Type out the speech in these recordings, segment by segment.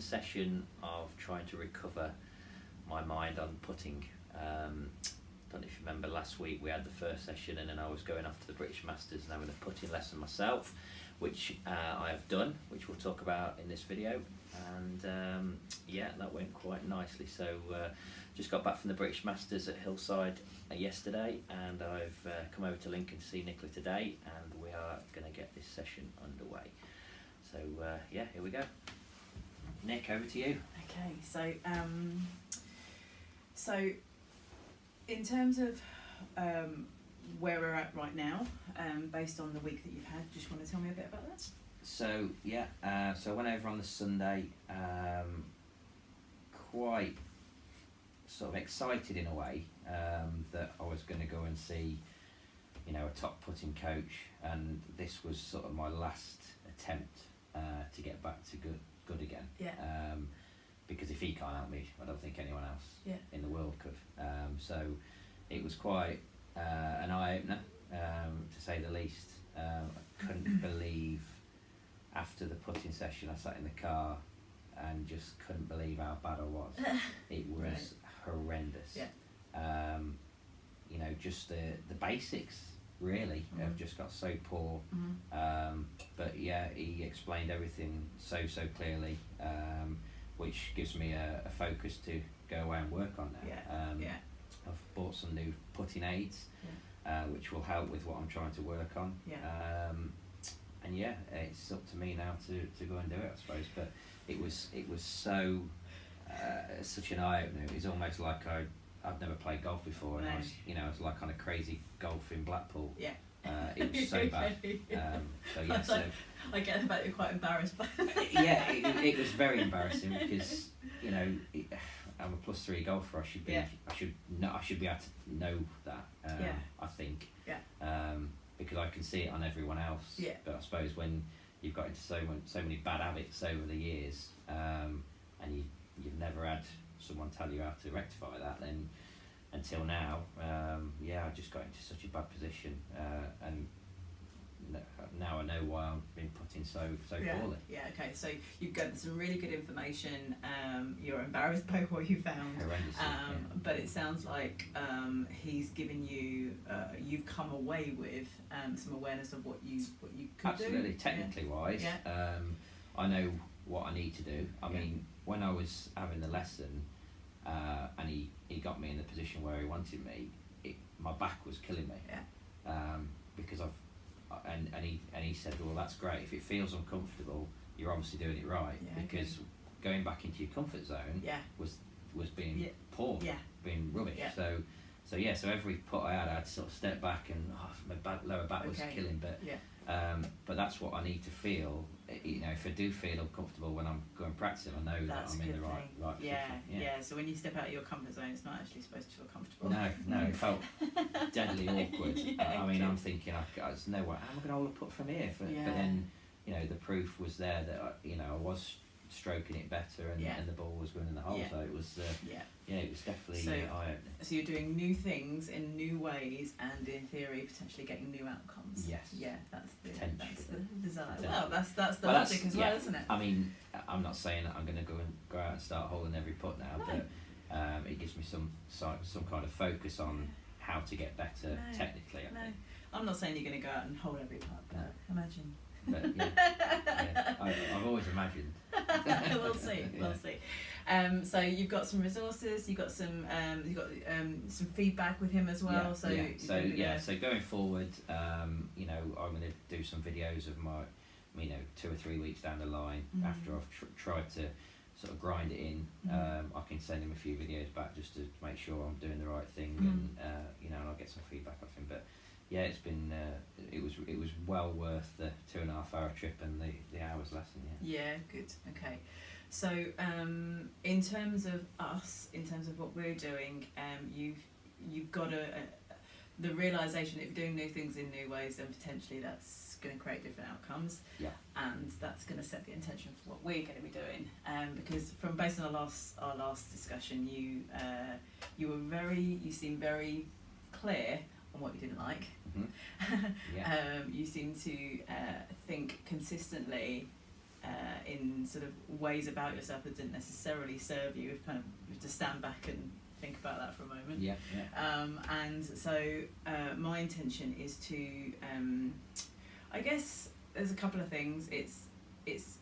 session of trying to recover my mind on putting. Don't know if you remember last week we had the first session, and then I was going off to the British Masters and having a putting lesson myself, which I have done, which we'll talk about in this video. And yeah, that went quite nicely. So just got back from the British Masters at Hillside yesterday, and I've come over to Lincoln to see Nicola today, and we are going to get this session underway. So yeah, here we go. Nick, over to you. Okay, so in terms of where we're at right now, based on the week that you've had, just want to tell me a bit about that? So yeah, so I went over on the Sunday, quite sort of excited in a way that I was going to go and see, you know, a top putting coach, and this was sort of my last attempt to get back to good again. Yeah. Because if he can't help me, I don't think anyone else in the world could. So it was quite an eye-opener, to say the least. I couldn't believe, after the putting session, I sat in the car and just couldn't believe how bad I was. It was horrendous. Yeah. You know, just the basics really have just got so poor. But yeah, he explained everything so clearly, which gives me a focus to go away and work on now. I've bought some new putting aids, which will help with what I'm trying to work on. And yeah, it's up to me now to go and do it, I suppose. But it was so such an eye opener. It was almost like I've never played golf before, and I was, you know, it was like kind of crazy golf in Blackpool. It was so bad. So yeah, so I get about you're quite embarrassed by yeah, it was very embarrassing because, you know, I'm a +3 golfer. I should be able to know that. I think. Because I can see it on everyone else. But I suppose when you've got into so many bad habits over the years, and you've never had someone tell you how to rectify that, then until now, I just got into such a bad position, and now I know why I've been putting so poorly. Okay, so you've got some really good information. You're embarrassed by what you found. Horrendous. But it sounds like he's given you, you've come away with some awareness of what you could Absolutely, do. technically wise. I know what I need to do. I mean, when I was having the lesson, and he got me in the position where he wanted me, my back was killing me. Because he said, well, that's great. If it feels uncomfortable, you're obviously doing it right. Because going back into your comfort zone was being poor, being rubbish. So every putt I had to sort of step back, and my lower back was killing. But that's what I need to feel. You know, if I do feel uncomfortable when I'm going practicing, I know that's that I'm in the right position. So when you step out of your comfort zone, it's not actually supposed to feel comfortable. No, it felt deadly awkward. I mean, I'm thinking, there's no way, how am I going to hold a putt from here? But then, you know, the proof was there that I was stroking it better, and the ball was going in the hole. So it was, it was definitely eye-opening. So you're doing new things in new ways, and in theory, potentially getting new outcomes. Yes. Yeah, that's the desire. Well, that's the logic as well, isn't it? I mean, I'm not saying that I'm going to go out and start holding every putt now, but it gives me some kind of focus on how to get better technically. I think. I'm not saying you're going to go out and hold every putt, but imagine. But I've always imagined. We'll see. So you've got some resources. You've got some feedback with him as well. So going forward, you know, I'm going to do some videos of my, you know, 2 or 3 weeks down the line after I've tried to sort of grind it in. I can send him a few videos back just to make sure I'm doing the right thing, and you know, and I'll get some feedback off him. But yeah, it's been it was well worth the 2.5 hour trip and the hours lesson. Yeah, good. Okay, so in terms of us, in terms of what we're doing, you've got the realization that if you're doing new things in new ways, then potentially that's going to create different outcomes. And that's going to set the intention for what we're going to be doing. Because based on our last discussion, you seemed very clear on what you didn't like. Yeah. You seem to think consistently in sort of ways about yourself that didn't necessarily serve you. Kind of you have to stand back and think about that for a moment. Yeah. And so my intention is to, I guess there's a couple of things. It's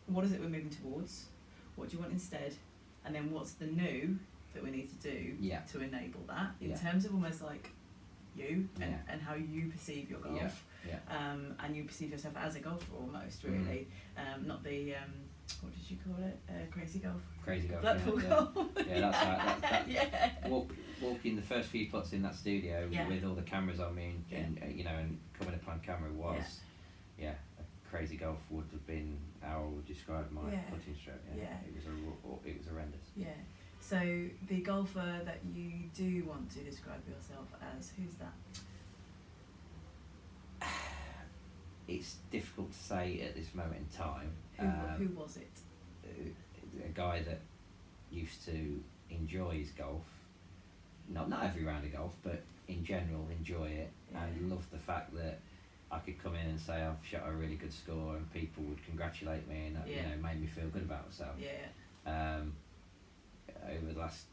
what is it we're moving towards? What do you want instead? And then what's the new that we need to do to enable that in terms of almost like you and how you perceive your golf. And you perceive yourself as a golfer almost, really. Not the what did you call it? Crazy golf. Crazy golf. Blackpool golf. Yeah, that's walking the first few putts in that studio with all the cameras on me, and and coming up on camera was a crazy golf would have been how I would describe my putting stroke. It was horrendous. Yeah. So the golfer that you do want to describe yourself as, who's that? It's difficult to say at this moment in time. Who was it? A guy that used to enjoy his golf, not every round of golf, but in general enjoy it, and love the fact that I could come in and say I've shot a really good score, and people would congratulate me, and that made me feel good about myself. Over the last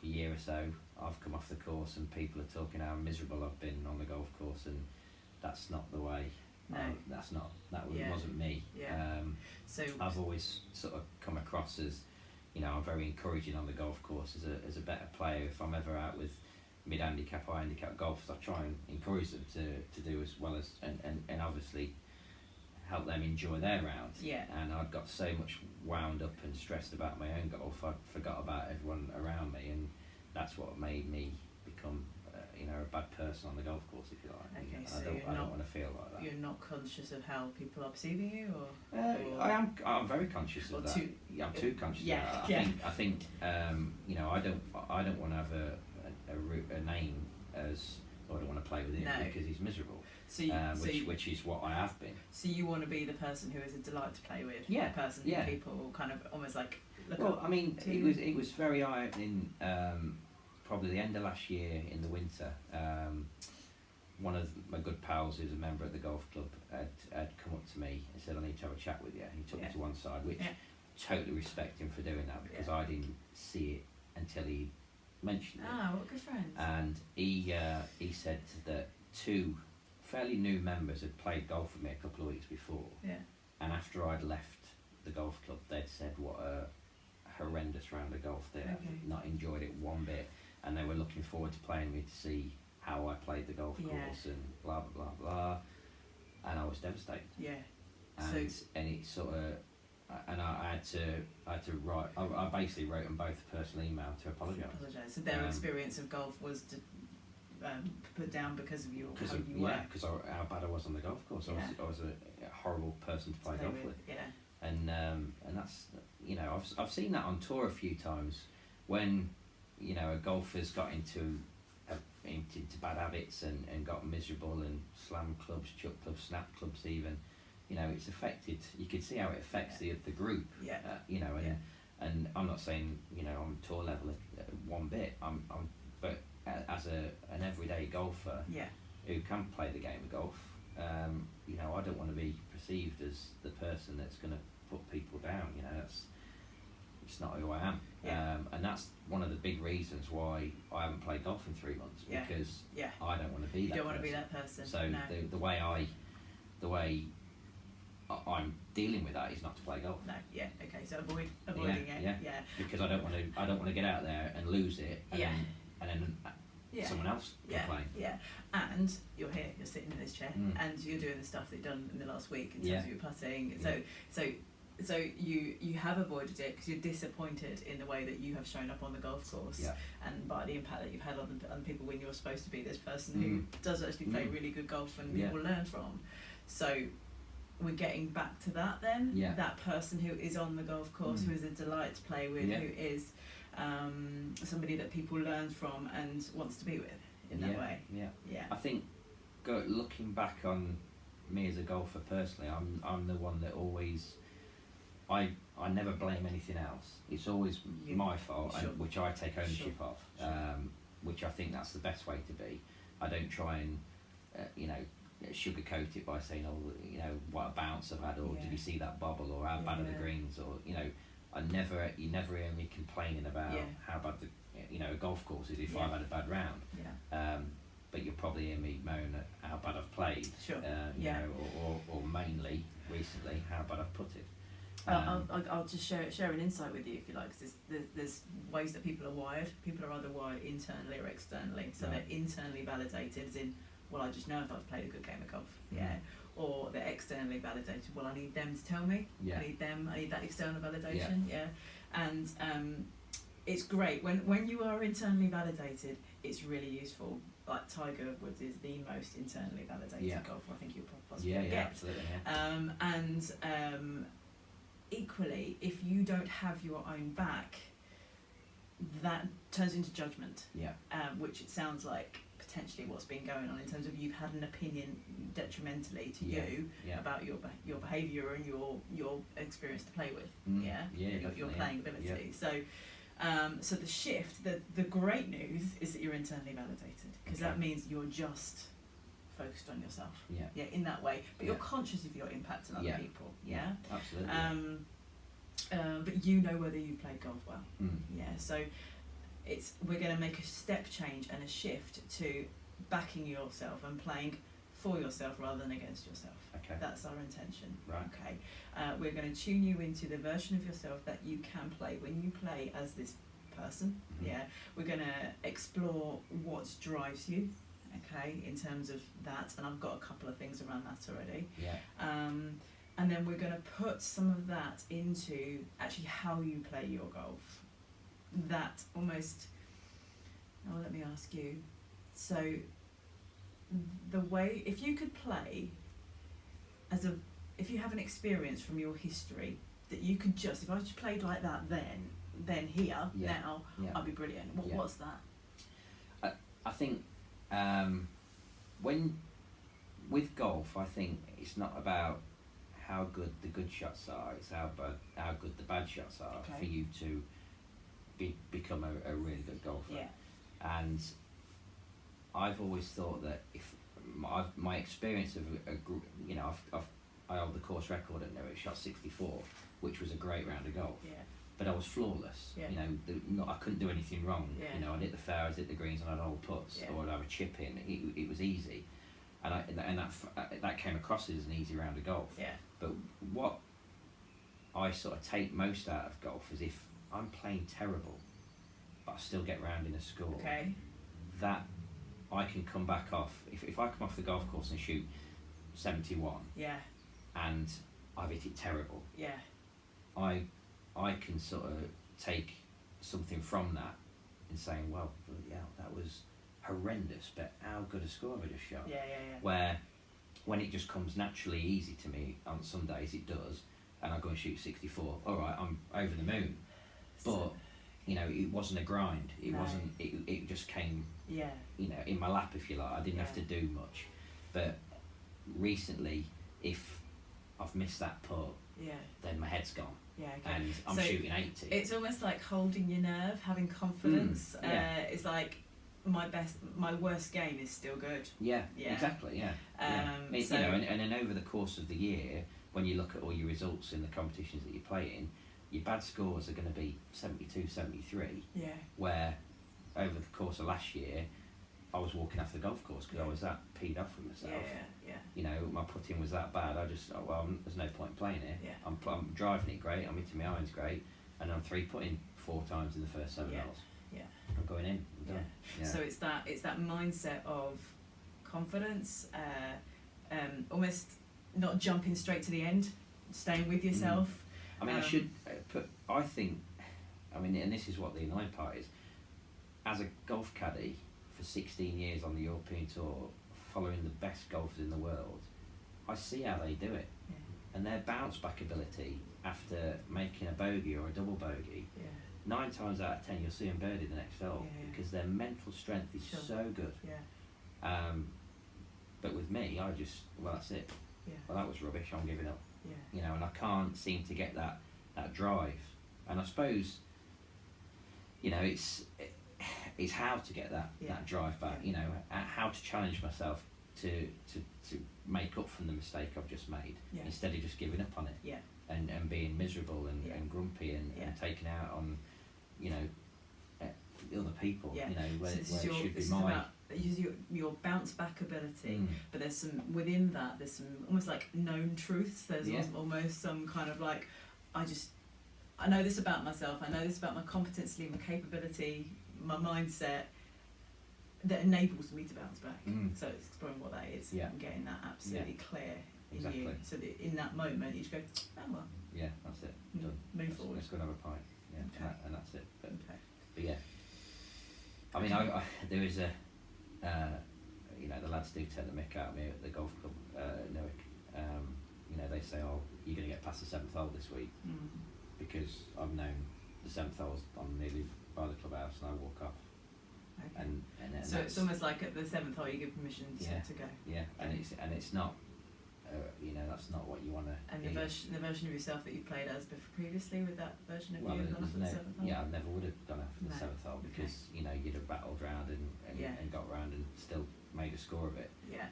year or so, I've come off the course and people are talking how miserable I've been on the golf course, and that's not the way. No. Wasn't me. So I've always sort of come across as, I'm very encouraging on the golf course as a better player. If I'm ever out with mid-handicap or handicap golfers, I try and encourage them to do as well as, and obviously help them enjoy their round. And I'd got so much wound up and stressed about my own golf, I forgot about everyone around me, and that's what made me become a bad person on the golf course, if you like. Okay, so I don't want to feel like that. You're not conscious of how people are perceiving you, or? I'm very conscious of that. I'm too conscious of that. I think I don't want to have a name as, I don't want to play with him because he's miserable. Which is what I have been. So you want to be the person who is a delight to play with, the person who people kind of almost like look up. I mean, it was very eye-opening. Probably the end of last year in the winter, one of my good pals who's a member at the golf club had come up to me and said, I need to have a chat with you. He took me to one side, which totally respect him for doing that, because I didn't see it until he mentioned it. Ah, what good friends. And he said that two fairly new members had played golf with me a couple of weeks before, and after I'd left the golf club, they'd said what a horrendous round of golf they had not enjoyed it one bit, and they were looking forward to playing me to see how I played the golf course and blah blah blah blah, and I was devastated. And it sort of, and I had to write. I basically wrote them both a personal email to apologise. So their experience of golf was to put down because of you, or how you were. Because how bad I was on the golf course. I was a horrible person to play golf with. And that's, I've seen that on tour a few times when a golfer's got into bad habits and got miserable and slammed clubs, chuck clubs, snapped clubs even. It's affected. You can see how it affects the group. And I'm not saying I'm tour level one bit. But as an everyday golfer who can play the game of golf, I don't want to be perceived as the person that's going to put people down. It's not who I am. And that's one of the big reasons why I haven't played golf in 3 months, because I don't want to be that person. You don't want to be that person. So the way I'm dealing with that is not to play golf. No, okay. So avoiding it. Because I don't want to get out there and lose it, and then someone else can play. And you're here, you're sitting in this chair, and you're doing the stuff that you've done in the last week in terms of your putting. So you have avoided it because you're disappointed in the way that you have shown up on the golf course, and by the impact that you've had on people when you're supposed to be this person who does actually play really good golf and people learn from. So we're getting back to that then. That person who is on the golf course, who is a delight to play with, who is somebody that people learn from and wants to be with in that way. I think looking back on me as a golfer personally, I'm the one that always, I never blame anything else. It's always my fault, which I take ownership of, which I think that's the best way to be. I don't try and sugarcoat it by saying, oh, you know, what a bounce I've had, or Yeah. did you see that bobble, or how bad are the Yeah. greens, or, you know, you never hear me complaining about Yeah. how bad the, you know, a golf course is if Yeah. I've had a bad round. Yeah. But you'll probably hear me moan at how bad I've played. Sure. You Yeah. know, or mainly recently how bad I've put it. I'll just share an insight with you if you like, because there's ways that people are wired. People are either wired internally or externally. So Right. they're internally validated, as in, well, I just know if I've played a good game of golf, Mhm. yeah. Or they're externally validated. Well, I need them to tell me. Yeah. I need that external validation. Yeah. And it's great when you are internally validated. It's really useful. Like Tiger Woods is the most internally validated Yeah. golfer I think you'll possibly Yeah, get. absolutely. Yeah. And equally, if you don't have your own back, that turns into judgment, Yeah. which it sounds like potentially what's been going on in terms of you've had an opinion detrimentally to Yeah. you Yeah. about your behaviour and your experience to play with, Mm. yeah, Yeah, your definitely, playing yeah. ability. So. So the shift, the great news is that you're internally validated, because that Okay. means you're just focused on yourself. Yeah. Yeah, in that way, but you're Yeah. conscious of your impact on other Yeah. people. Yeah. Absolutely. But you know whether you played golf well. Mm. Yeah. So we're going to make a step change and a shift to backing yourself and playing for yourself rather than against yourself. Okay. That's our intention. Right. Okay. We're going to tune you into the version of yourself that you can play when you play as this person. Mhm. Yeah. We're going to explore what drives you. Okay, in terms of that, and I've got a couple of things around that already. Yeah. And then we're going to put some of that into actually how you play your golf. That almost. Oh, let me ask you. So, the way, if you could play if you have an experience from your history that you could just, if I just played like that then here, Yeah. now, Yeah. I'd be brilliant. Yeah. What's that? I think when with golf, I think it's not about how good the good shots are; it's how good the bad shots are Okay. for you to become a really good golfer. Yeah. And I've always thought that if my experience of you know, I hold the course record at Newark, shot 64, which was a great round of golf. Yeah. But I was flawless. Yeah. You know, I couldn't do anything wrong. Yeah. You know, I'd hit the fairways, hit the greens, and I'd hold putts, Yeah. or I'd have a chip in. It was easy, and that came across as an easy round of golf. Yeah. But what I sort of take most out of golf is if I'm playing terrible, but I still get round in a score. Okay. That I can come back off. If I come off the golf course and shoot 71, Yeah. and I've hit it terrible, Yeah. I can sort of take something from that and saying, well, yeah, that was horrendous, but how good a score have I just shot? Yeah. Yeah. Where when it just comes naturally easy to me, on some days it does, and I go and shoot 64, all right, I'm over the moon. But, you know, it wasn't a grind. It No. wasn't, it just came, Yeah. you know, in my lap, if you like. I didn't have to Yeah. do much. But recently, if I've missed that putt, Yeah. then my head's gone. Yeah. Okay. And I'm So shooting 80. It's almost like holding your nerve, having confidence. Yeah. It's like my worst game is still good. Yeah, Yeah. exactly, yeah. You So- know, and then over the course of the year, when you look at all your results in the competitions that you play in, your bad scores are going to be 72, 73, Yeah. where over the course of last year, I was walking off the golf course because I was that peed off with myself. Yeah. You know, my putting was that bad. I just, there's no point in playing here. Yeah. I'm driving it great, I'm hitting my irons great, and I'm 3-putting 4 times in the first 7 Yeah. holes. Yeah. I'm going in, I'm done. Yeah. So it's that mindset of confidence, almost not jumping straight to the end, staying with yourself. I mean, I should I think, I mean, and this is what the annoying part is, as a golf caddy for 16 years on the European Tour, following the best golfers in the world, I see how they do it. Yeah. And their bounce back ability after making a bogey or a double bogey, Yeah. 9 times out of 10 you'll see them birdie the next hole, Yeah. because their mental strength is Sure. so good. Yeah. But with me, I just, well, that's it. Yeah. Well, that was rubbish, I'm giving up. Yeah. You know, and I can't seem to get that drive. And I suppose, you know, it's how to get that drive back. Yeah. You know, how to challenge myself to make up from the mistake I've just made, Yeah. instead of just giving up on it, Yeah. and being miserable and, Yeah. and grumpy and, Yeah. and taking out on, you know, other people, Yeah. you know, where, So this where is it should be this is my. about your bounce back ability, Mm. but there's some within that. There's some almost like known truths. There's Yeah. almost some kind of like, I know this about myself. I know this about my competency, my capability, my mindset that enables me to bounce back. Mm. So it's exploring what that is Yeah. and getting that absolutely clear in Exactly. you. So that in that moment you just go, oh well, Yeah, that's it. Done. move forward. Let's go and have a pint. Yeah, Okay. and that's it. Okay. But yeah, I mean, I there is a, you know, the lads do take the mick out of me at the golf club, Newark. You know, they say, "Oh, you're going to get past the 7th hole this week," because I've known the 7th hole's I'm nearly by the clubhouse and I walk off. Okay. And So it's almost like at the 7th hole you give permission Yeah. to go. yeah, and it's not, you know, that's not what you want to. And the version of yourself that you played as previously, with that version of Well, you there's gone off at the 7th hole? yeah, I never would have gone after the No. 7th hole Okay. because you know you'd have battled round and Yeah. got round and still made a score of it. Yeah.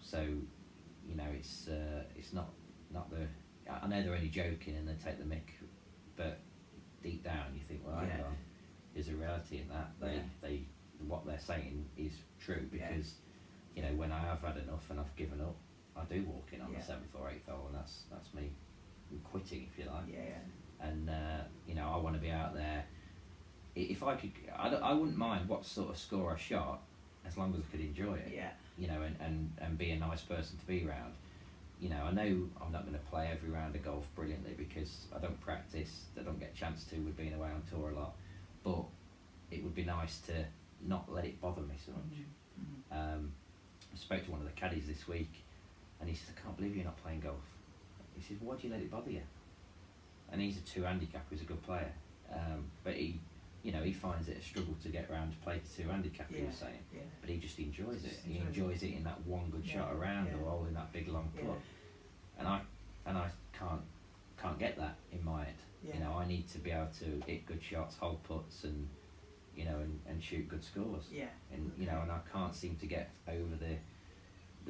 So, you know, it's not the. I know they're only joking and they take the mick, but deep down you think, well, hang Yeah. on, there's a reality in that. They what they're saying is true because, you know, when I have had enough and I've given up, I do walk in on the 7th or 8th hole, and that's me quitting, if you like. Yeah. And you know, I want to be out there. If I could, I wouldn't mind what sort of score I shot, as long as I could enjoy it. Yeah. You know, and be a nice person to be around. You know, I know I'm not going to play every round of golf brilliantly because I don't practice. I don't get a chance to with being away on tour a lot. But it would be nice to not let it bother me so much. I spoke to one of the caddies this week, and he said, "I can't believe you're not playing golf." He says, "Why do you let it bother you?" And he's a 2 handicap. He's a good player, but he, you know, he finds it a struggle to get around to play to 2 handicap. He was saying, Yeah. but he just enjoys it. Just He enjoys enjoys it in that one good shot around Yeah. or holding that big long Yeah. putt. And I can't get that in my head. Yeah. You know, I need to be able to hit good shots, hold putts, and you know, and shoot good scores. Yeah. And you know, and I can't seem to get over the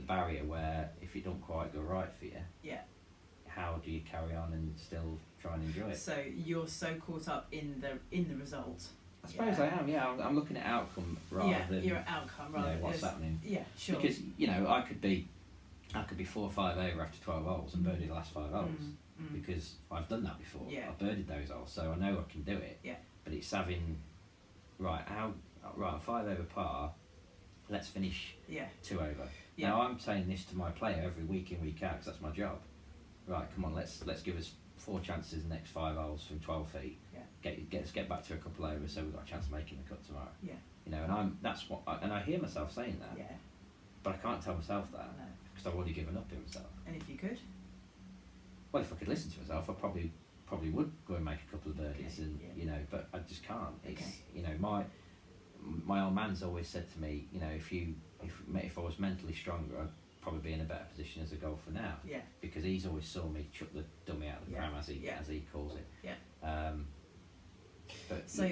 barrier where if it don't quite go right for you, Yeah. how do you carry on and still try and enjoy it? So you're so caught up in the result. I suppose I am. Yeah, I'm looking at outcome rather than you're at outcome rather you know, what's than happening. Yeah, sure. Because you know, I could be 4 or 5 over after 12 holes and birdie the last 5 holes because I've done that before. Yeah. I've birdied those holes, so I know I can do it. Yeah. But it's having right 5 over par. Let's finish Yeah. 2 over. Yeah. Now I'm saying this to my player every week in, week out, because that's my job. Right, come on, let's give us 4 chances the next 5 holes from 12 feet. Yeah. Get back to a couple over, so we've got a chance of making the cut tomorrow. Yeah. You know, and I hear myself saying that, Yeah. but I can't tell myself that No. because I've already given up in myself. And if you could. Well, if I could listen to myself, I probably would go and make a couple of birdies, Okay, and yeah. you know, but I just can't. It's Okay. you know, my old man's always said to me, you know, if I was mentally stronger, I'd probably be in a better position as a golfer now. Yeah. Because he's always saw me chuck the dummy out of the Yeah, pram as he calls it. Yeah. But So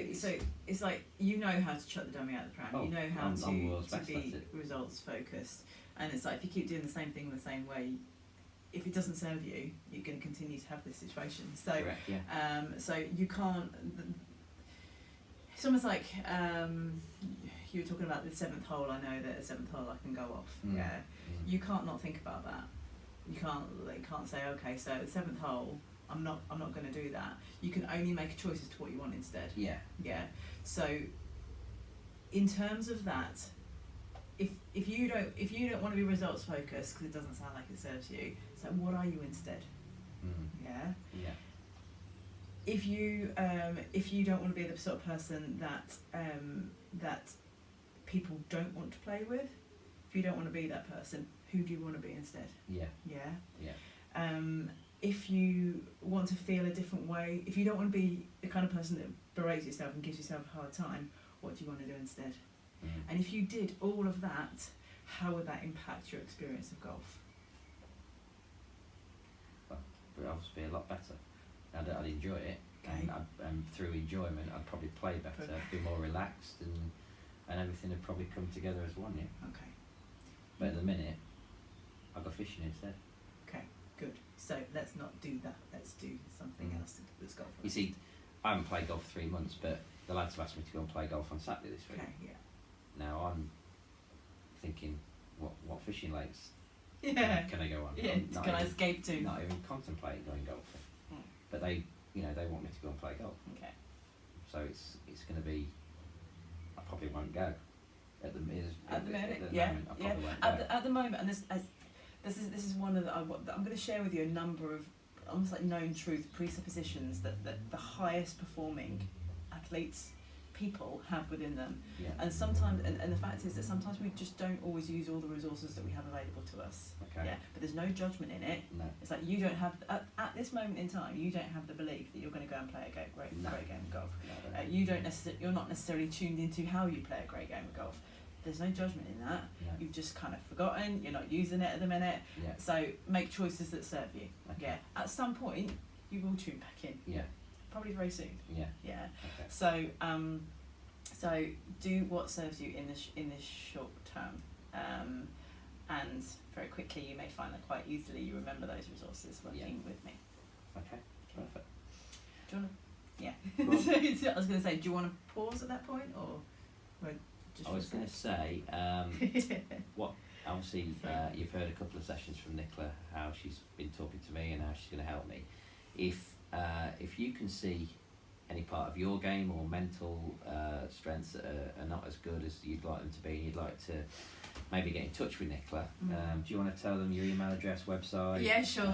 it's like you know how to chuck the dummy out of the pram. Oh, You know how I'm to world's best be at it. results focused, and it's like if you keep doing the same thing the same way, if it doesn't serve you, you're going to continue to have this situation. So correct, yeah. so you can't. It's almost like you were talking about the 7th hole. I know that the 7th hole I can go off. Mm. Yeah. Mm. You can't not think about that. You can't say, okay, so the 7th hole, I'm not going to do that. You can only make a choice as to what you want instead. Yeah. Yeah. So in terms of that, if you don't want to be results focused because it doesn't sound like it serves you, so what are you instead? Mm. Yeah. Yeah. If you don't want to be the sort of person that people don't want to play with, if you don't want to be that person, who do you want to be instead? Yeah. Yeah. Yeah. If you want to feel a different way, if you don't want to be the kind of person that berates yourself and gives yourself a hard time, what do you want to do instead? Mm. And if you did all of that, how would that impact your experience of golf? Well, it would obviously be a lot better. I'd enjoy it, Okay. and through enjoyment, I'd probably play better, Okay. be more relaxed, and everything would probably come together as one. Yeah. Okay. But at the minute, I go fishing instead. Okay, good. So let's not do that. Let's do something else that's golf. You see, I haven't played golf for 3 months, but the lads have asked me to go and play golf on Saturday this week. Okay, yeah. Now I'm thinking, what fishing lakes Yeah. can I go on? Yeah. I'm not Can I even- escape to? Not even contemplating going golfing. Hmm. But they want me to go and play golf. Okay. So it's going to be. I probably won't go. At the minute, Yeah. moment, I probably won't go. At the moment, and this is one of the, I'm going to share with you a number of almost like known truth presuppositions that the highest performing athletes, people have within them. Yeah. And sometimes, and the fact is that sometimes we just don't always use all the resources that we have available to us. Okay. Yeah, but there's no judgment in it. No. It's like you don't have, at this moment in time, you don't have the belief that you're going to go and play a great game of golf. No, You're not necessarily tuned into how you play a great game of golf. There's no judgment in that. No. You've just kind of forgotten, you're not using it at the minute. Yeah. So make choices that serve you. Okay. Yeah. At some point, you will tune back in. Yeah. Probably very soon. Yeah. Yeah. Okay. So do what serves you in this short term, and very quickly you may find that quite easily you remember those resources working with me. Okay. Perfect. Do you want to? Yeah. Well, So I was going to say, do you want to pause at that point, or just? I was going to say, what obviously you've heard a couple of sessions from Nicola, how she's been talking to me and how she's going to help me. If you can see any part of your game or mental strengths that are not as good as you'd like them to be, and you'd like to maybe get in touch with Nicola, do you want to tell them your email address, website? Yeah, sure.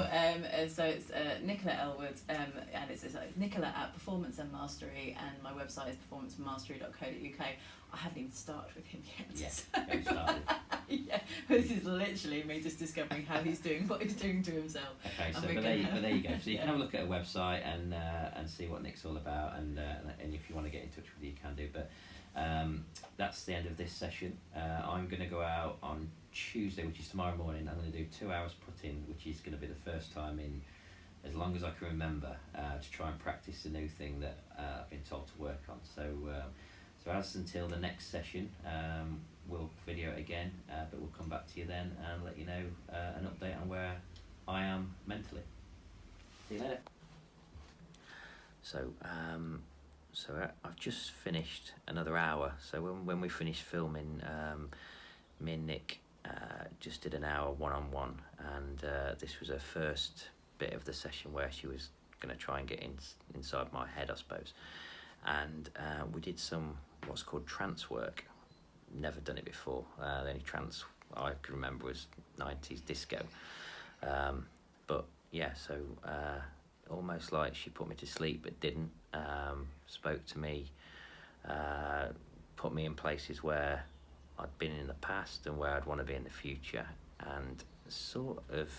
So it's Nicola Elwood, and it's Nicola at Performance and Mastery, and my website is performancemastery.co.uk. I haven't even started with him yet. Yes, get started. Yeah, this is literally me just discovering how he's doing what he's doing to himself. Okay, so but there you go. So you can have a look at her website and see what Nick's all about, and if you want to get in touch with her, you can do. But that's the end of this session. I'm going to go out on Tuesday, which is tomorrow morning. I'm going to do 2 hours putting, which is going to be the first time in as long as I can remember to try and practice the new thing that I've been told to work on. So as until the next session, we'll video it again, but we'll come back to you then and let you know an update on where I am mentally. See you later. So I've just finished another hour. So when we finished filming, me and Nick just did an hour one-on-one, and this was her first bit of the session where she was going to try and get inside my head, I suppose. And we did some what's called trance work. Never done it before. The only trance I can remember was 90s disco. But yeah, so almost like she put me to sleep but didn't. Spoke to me, put me in places where I'd been in the past and where I'd want to be in the future. And sort of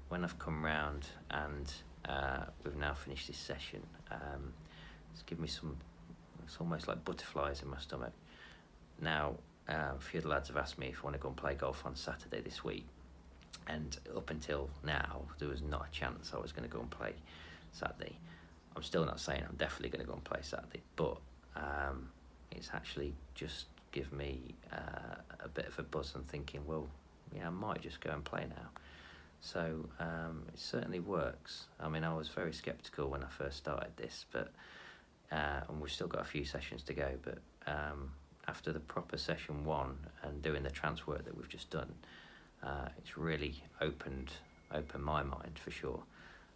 when I've come round and we've now finished this session, it's given me it's almost like butterflies in my stomach. Now, a few of the lads have asked me if I want to go and play golf on Saturday this week, and up until now there was not a chance I was going to go and play Saturday. I'm still not saying I'm definitely going to go and play Saturday, but it's actually just given me a bit of a buzz. I'm thinking, well, yeah, I might just go and play now. So it certainly works. I mean, I was very sceptical when I first started this, but and we've still got a few sessions to go, but after the proper session one and doing the trance work that we've just done, it's really opened my mind for sure.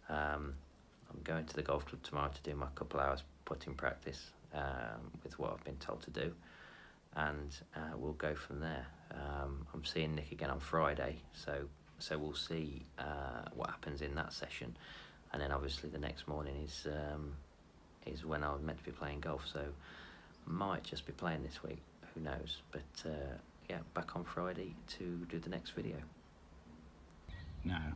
I'm going to the golf club tomorrow to do my couple hours putting practice with what I've been told to do, and we'll go from there. I'm seeing Nick again on Friday, so we'll see what happens in that session, and then obviously the next morning is when I was meant to be playing golf, so might just be playing this week, who knows, but yeah, back on Friday to do the next video. Now